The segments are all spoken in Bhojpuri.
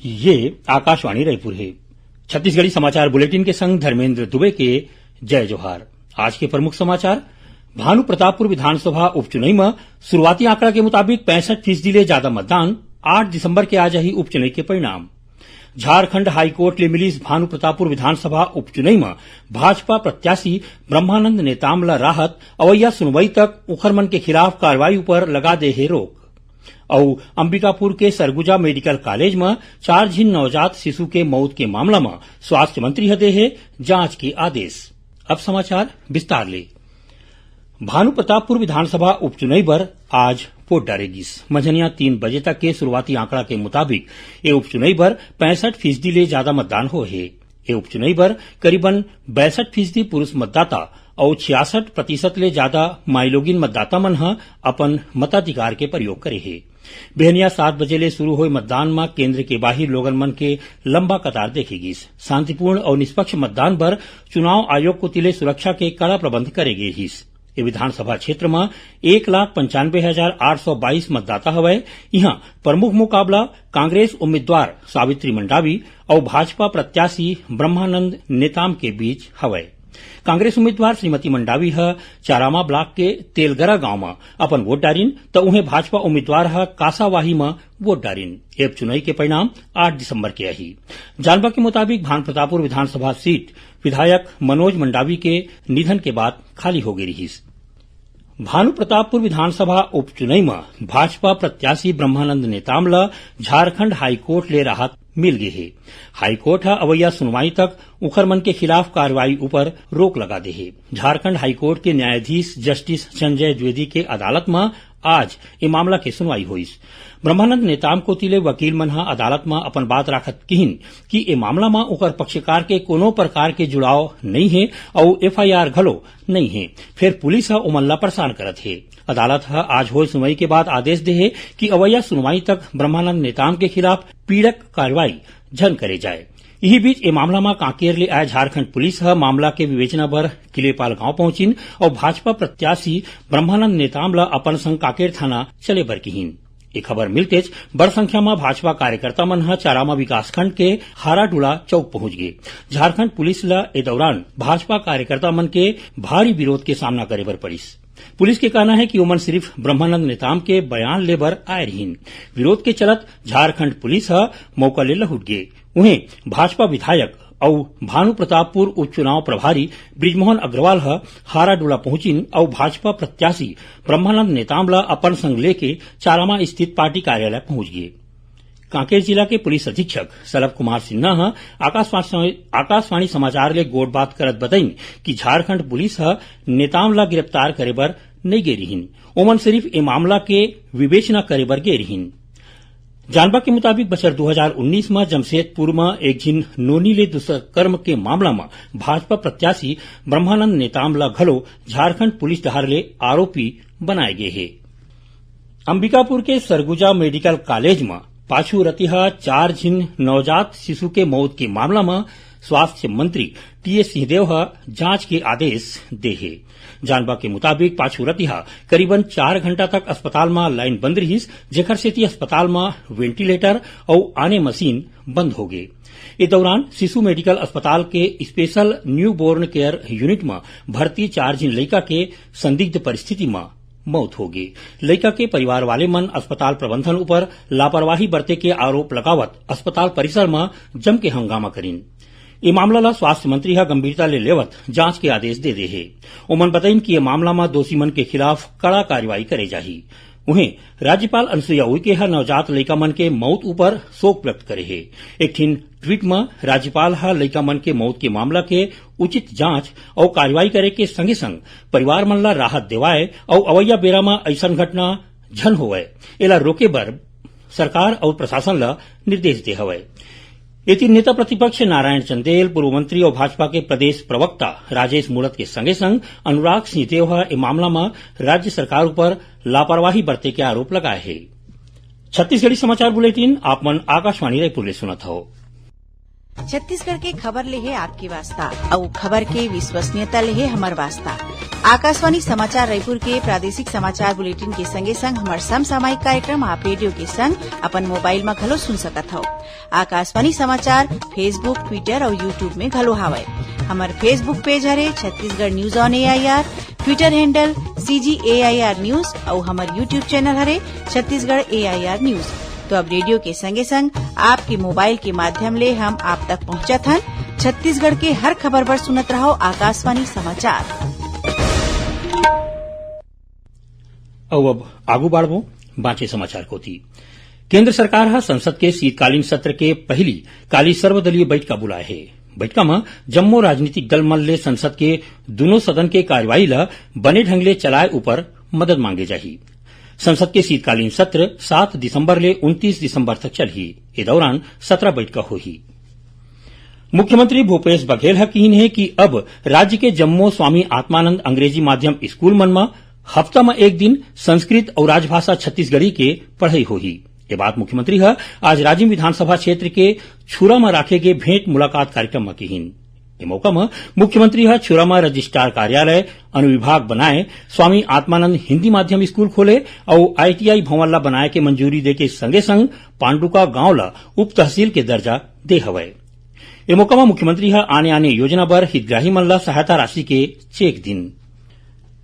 ये आकाशवाणी रायपुर है। छत्तीसगढ़ी समाचार बुलेटिन के संग धर्मेंद्र दुबे के जय जोहार। आज के प्रमुख समाचार। भानु प्रतापपुर विधानसभा उपचुनाव में शुरुआती आंकड़ा के मुताबिक 65% ले ज्यादा मतदान। 8 दिसंबर के आज ही उपचुनाव के परिणाम। झारखंड हाईकोर्ट ले मिली भानु प्रतापपुर विधानसभा उपचुनाव में भाजपा प्रत्याशी ब्रह्मानंद नेताम ला राहत। अवैया सुनवाई तक उखरमन के खिलाफ कार्रवाई पर लगा दे है रोक। और अंबिकापुर के सरगुजा मेडिकल कॉलेज में 4 झिन नवजात शिशु के मौत के मामला में स्वास्थ्य मंत्री हदे है जांच के आदेश। अब समाचार विस्तार ले। भानु प्रतापपुर विधानसभा उपचुनाव पर आज वोट डालेगी। मझनिया 3 बजे तक के शुरुआती आंकड़ा के मुताबिक ये उपचुनाव पर 65% ले ज्यादा मतदान हो है। ये उपचुनाव पर करीबन 62% पुरुष मतदाता और 66% ले ज्यादा माइलोगिन मतदाता मन अपन मताधिकार के प्रयोग करे है। बेहनिया 7 बजे ले शुरू हुए मतदान में केंद्र के बाहर लोगन मन के लंबा कतार देखेगी। शांतिपूर्ण और निष्पक्ष मतदान पर चुनाव आयोग को तिले सुरक्षा के कड़ा प्रबंध करे गए ही। ये विधानसभा क्षेत्र में 1,95,822 मतदाता हवै। यहाँ प्रमुख मुकाबला कांग्रेस उम्मीदवार सावित्री मंडावी और भाजपा प्रत्याशी ब्रह्मानंद नेताम के बीच हवै। कांग्रेस उम्मीदवार श्रीमती मंडावी चारामा ब्लॉक के तेलगरा गांव में अपन वोट डारिन तो उन्हें भाजपा उम्मीदवार कासावाही में वोट डारिन। एप चुनाव के परिणाम 8 दिसंबर के ही। जानवा के मुताबिक भानु प्रतापपुर विधानसभा सीट विधायक मनोज मंडावी के निधन के बाद खाली हो गई रही। भानु प्रतापपुर विधानसभा उपचुनाव में भाजपा प्रत्याशी ब्रह्मानंद नेताम ला झारखंड हाईकोर्ट ले राहत मिल गई है। हाईकोर्ट अवैया सुनवाई तक उखरमन के खिलाफ कार्रवाई ऊपर रोक लगा दे है। झारखंड हाईकोर्ट के न्यायाधीश जस्टिस संजय द्विवेदी के अदालत में आज ये मामला की सुनवाई हुई। ब्रह्मानंद नेताम को तिले वकील मन अदालत में अपन बात राखत किहिन कि ए मामला में ओकर पक्षकार के कोनो प्रकार के जुड़ाव नहीं है और एफआईआर घलो नहीं है। फिर पुलिस ओमन ला परेशान करत है। अदालत आज हुई सुनवाई के बाद आदेश दे है कि अवैया सुनवाई तक ब्रह्मानंद नेताम के खिलाफ पीड़क कार्रवाई झन करे जाए। यही बीच ए मामला में कांकेर ले आए झारखंड पुलिस मामला के विवेचना पर किलेपाल गांव पहुंचिन और भाजपा प्रत्याशी ब्रह्मानंद नेताम ला अपन संग कांकेर थाना चले बर किहिन। एक खबर मिलते बड़ संख्या में भाजपा कार्यकर्ता मन चारामा विकासखंड के हाराडुला चौक पहुंच गए। झारखंड पुलिस ला ए दौरान भाजपा कार्यकर्ता मन के भारी विरोध के सामना करे बर पड़िस। पुलिस के कहना है कि ओमन सिर्फ ब्रह्मानंद नेताम के बयान लेबर आए रहीन। विरोध के चलत झारखंड पुलिस मौका ले लहुट गए। उन्हें भाजपा विधायक और भानु प्रतापपुर उपचुनाव प्रभारी ब्रिजमोहन अग्रवाल हाराडुला पहुंचिन और भाजपा प्रत्याशी ब्रह्मानंद नेताम ला अपन संग लेके चारामा स्थित पार्टी कार्यालय पहुंच गए। कांकेर जिला के पुलिस अधीक्षक सलभ कुमार सिन्हा आकाशवाणी समाचार ले गोट बात करत बताइन कि झारखंड पुलिस नेताम ला गिरफ्तार करे बर नहीं गे रहीन। ओमन सिर्फ ए मामला के विवेचना करे बर गे रहीन। जानवा के मुताबिक बछर 2019 में जमशेदपुर में एक झिन नोनी ले दुष्कर्म के मामला में भाजपा प्रत्याशी ब्रह्मानंद नेताम ला घलो झारखंड पुलिस डहार ले आरोपी बनाए गए है। अंबिकापुर के सरगुजा मेडिकल कॉलेज में पाछू रतिहा 4 झिन नवजात शिशु के मौत के मामला में स्वास्थ्य मंत्री टीएस सिंहदेव जांच के आदेश दे है। जानवा के मुताबिक पाछू रतिहा करीबन 4 घंटा तक अस्पताल में लाइन बंद रही, जेकर सेती अस्पताल में वेंटिलेटर और आने मशीन बंद हो गए। इस दौरान शिशु मेडिकल अस्पताल के special newborn care unit में भर्ती 4 झिन लड़का के संदिग्ध परिस्थिति में मौत हो गई। लड़का के परिवार वाले मन अस्पताल प्रबंधन ऊपर लापरवाही बरते के आरोप लगावत अस्पताल परिसर में जम के हंगामा करीन। ये मामला ला स्वास्थ्य मंत्री गंभीरता ले लेवत जांच के आदेश दे दे है। ओमन बताइन कि ये मामला में दोषी मन के खिलाफ कड़ा कार्रवाई करे जाही। उन्हें राज्यपाल अनुसुईया उइके नवजात लड़का मन के मौत ऊपर शोक व्यक्त करे है। एक ट्वीट में राज्यपाल लड़का मन के मौत के मामला के उचित जांच और कार्रवाई करे के संगे संग परिवार मन ला राहत देवाए और अवैया बेरा में ऐसन घटना झन होवे एला रोके बर सरकार और प्रशासन ला निर्देश दे हवै। एती नेता प्रतिपक्ष नारायण चंदेल, पूर्व मंत्री और भाजपा के प्रदेश प्रवक्ता राजेश मूणत के संगे संग अनुराग सिंहदेव इस मामला में राज्य सरकार पर लापरवाही बरते के आरोप लगाए है। छत्तीसगढ़ी समाचार बुलेटिन आप मन आकाशवाणी रायपुर ले सुनत हो। छत्तीसगढ़ के खबर ले है आपकी वास्ता और खबर के विश्वसनीयता ले है हमार वास्ता। आकाशवाणी समाचार रायपुर के प्रादेशिक समाचार बुलेटिन के संगे संग हमार समसामयिक कार्यक्रम आप रेडियो के संग अपन मोबाइल में घलो सुन सकत हो। आकाशवाणी समाचार फेसबुक, ट्विटर और यूट्यूब में घलो हावय। हमार फेसबुक पेज हरे Chhattisgarh news on AIR, Twitter handle CGAIR news और हमार यूट्यूब चैनल हरे छत्तीसगढ़ AIR न्यूज। तो अब रेडियो के संगे संग आपके मोबाइल के माध्यम ले हम आप तक पहुंचत हन। छत्तीसगढ़ के हर खबर पर सुनत रहो आकाशवाणी समाचार। अब आगू बाढ़बो बाँचे समाचार कोती। केंद्र सरकार हा संसद के शीतकालीन सत्र के पहली काली सर्वदलीय बैठका बुलाए हे। बैठका में जम्मो राजनीतिक दल मन ले संसद के दोनों सदन के कार्यवाही ला बने ढंग ले चलाए ऊपर मदद मांगे जाही। संसद के शीतकालीन सत्र 7 दिसंबर ले 29 दिसंबर तक चलही। ए दौरान 17 बैठका होही। मुख्यमंत्री भूपेश बघेल हा कीन है कि अब राज्य के जम्मो स्वामी आत्मानंद अंग्रेजी माध्यम स्कूल मन में हफ्ता में एक दिन संस्कृत और राजभाषा छत्तीसगढ़ी के पढ़ाई होही। ये बात मुख्यमंत्री हा आज राजिम विधानसभा क्षेत्र के छुरा में राखे गे भेंट मुलाकात कार्यक्रम में कहीन। ए मौका में मुख्यमंत्री हा छुरा में रजिस्ट्रार कार्यालय अनुविभाग बनाए स्वामी आत्मानंद हिंदी माध्यम स्कूल खोले और ITI भवन ला बनाए के मंजूरी दे के संगे संग पांडुका गांव ला उप तहसील के दर्जा दे हवय। ए मौका में मुख्यमंत्री हा आने योजना बर हितग्राही मन ला सहायता राशि के चेक दिन।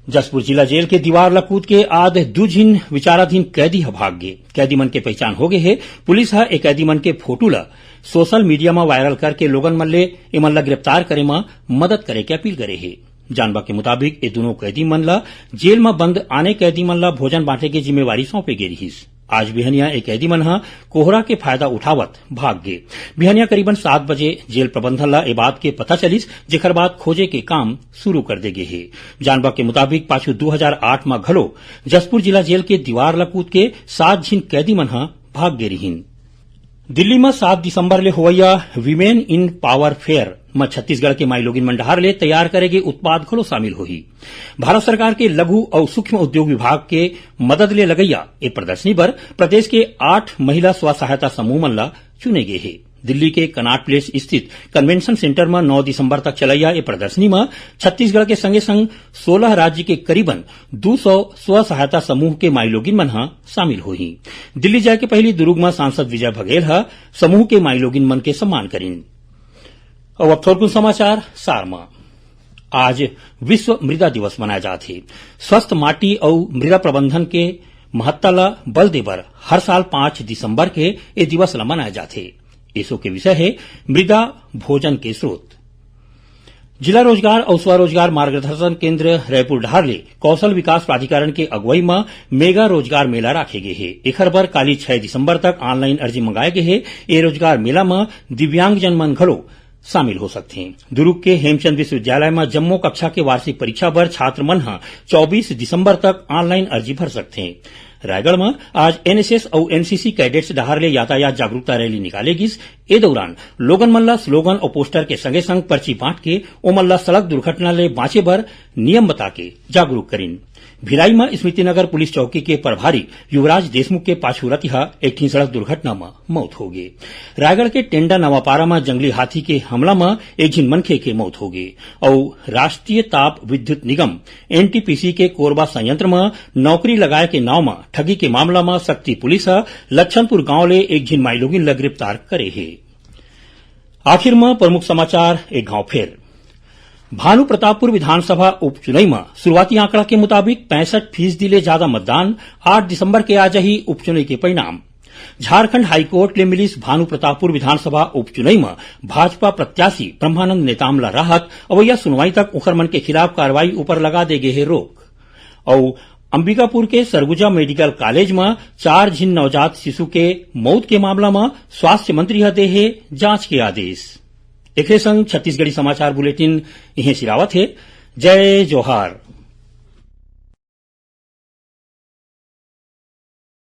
जसपुर जिला जेल के दीवार ला कूद के आज 2 झिन विचाराधीन कैदी ह भाग गे। कैदी मन के पहचान हो गए है। पुलिस हा एक कैदी मन के फोटो ला सोशल मीडिया में वायरल करके लोगन मन ले एमन ला गिरफ्तार करे में मदद करे के अपील करे है। जानबा के मुताबिक ये दोनों कैदी मन ला जेल में बंद आने कैदी मन ला भोजन बांटे के जिम्मेवारी सौंपे गे रहीस। आज बिहनिया एक कैदी मन हा कोहरा के फायदा उठावत भाग गे। बिहनिया करीबन 7 बजे जेल प्रबंधन ला ए बात के पता चलिस, जेकर बाद खोजे के काम शुरू कर दे गे हे। जानबा के मुताबिक पाछू 2008 में घलो जसपुर जिला जेल के दीवार ला कूद के 7 झिन कैदी मन हा भाग गे रहीन। दिल्ली में 7 दिसंबर ले होवैया वीमेन इन पावर फेयर में छत्तीसगढ़ के माई लोगिन मंडहार ले तैयार करेगे उत्पाद घलो शामिल होही। भारत सरकार के लघु और सूक्ष्म उद्योग विभाग के मदद ले लगैया ए प्रदर्शनी पर प्रदेश के 8 महिला स्व सहायता समूह मन ला चुने गए हैं। दिल्ली के कनाट प्लेस स्थित कन्वेंशन सेंटर में 9 दिसंबर तक चलैया ए प्रदर्शनी में छत्तीसगढ़ के संगे संग 16 राज्य के करीबन 200 स्व सहायता समूह के माई लोगिन मन हा शामिल होही। दिल्ली जाए के पहली दुर्ग में सांसद विजय बघेल हा समूह के माई लोगिन मन के सम्मान करीन। और अब थोड़ा समाचार सार में। आज विश्व मृदा दिवस मनाया जात है। स्वस्थ माटी और मृदा प्रबंधन के महत्ता ला बल देबर हर साल 5 दिसंबर के ये दिवस ला मनाया जात है। इसो के विषय है मृदा भोजन के स्रोत। जिला रोजगार और स्वरोजगार मार्गदर्शन केंद्र रायपुर डहार ले कौशल विकास प्राधिकरण के अगुवाई में मेगा रोजगार मेला राखे गए है। एखर बर काली 6 दिसंबर तक ऑनलाइन अर्जी मंगाए गए है। ये रोजगार मेला में दिव्यांगजन मन घलो शामिल हो सकते हैं। दुर्ग के हेमचंद विश्वविद्यालय में जम्मो कक्षा के वार्षिक परीक्षा पर छात्र मन 24 दिसंबर तक ऑनलाइन अर्जी भर सकते हैं। रायगढ़ में आज NSS और NCC कैडेट्स डहार ले यातायात जागरूकता रैली निकाले गिस। ए दौरान लोगन मन ला स्लोगन और पोस्टर के संगे संग पर्ची बांट के ओमन ला सड़क दुर्घटना ले बांचे बर नियम बता के जागरूक करीन। भिलाई में स्मृतिनगर पुलिस चौकी के प्रभारी युवराज देशमुख के पाछू रतिहा एक सड़क दुर्घटना में मौत हो गई। रायगढ़ के टेंडा नवापारा में जंगली हाथी के हमला में एक झिन मनखे के मौत हो गई। और राष्ट्रीय ताप विद्युत निगम NTPC के कोरबा संयंत्र में नौकरी लगाए के नाव में ठगी के मामला में शक्ति पुलिस लक्षणपुर गांव ले एक झिन माइलोगिन ला गिरफ्तार करे है। आखिर में प्रमुख समाचार एक गांव फेर। भानु प्रतापपुर विधानसभा उपचुनाव में शुरुआती आंकड़ा के मुताबिक 65% ले ज्यादा मतदान। 8 दिसंबर के आज ही उपचुनाव के परिणाम। झारखंड हाईकोर्ट ले मिलिस भानु प्रतापपुर विधानसभा उपचुनाव में भाजपा प्रत्याशी ब्रह्मानंद नेताम ला राहत। अवैया सुनवाई तक उखर मन के खिलाफ कार्रवाई ऊपर लगा दे गए है रोक। और अंबिकापुर के सरगुजा मेडिकल कॉलेज में 4 झिन नवजात शिशु के मौत के मामला में स्वास्थ्य मंत्री दे है जांच के आदेश। एक संग छत्तीसगढ़ी समाचार बुलेटिन इहे सिरावत है। जय जोहार।